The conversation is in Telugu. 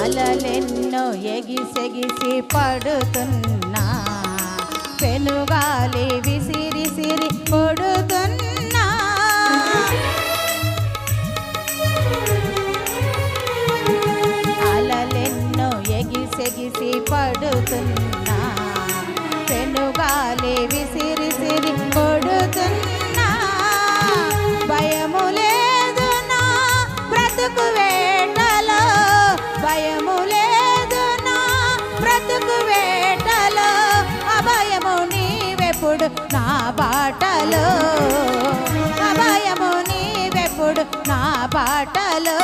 అలలెన్నో ఎగిసెగిసి పడుతున్నా, పెనుగాలి విసిరిసిరి కొడుతున్నా, అలలెన్నో ఎగిసెగిసి పడుతున్నా, పెనుగాలి విసిరిసిరి కొడుతున్నా, భయము లేదు నా బ్రతుకు వేటలో, భయము లేదు నా బ్రతుకు వేటలో, అభయము నీవెప్పుడు నా బాటలో, అభయము నీవెప్పుడు నా బాటలో.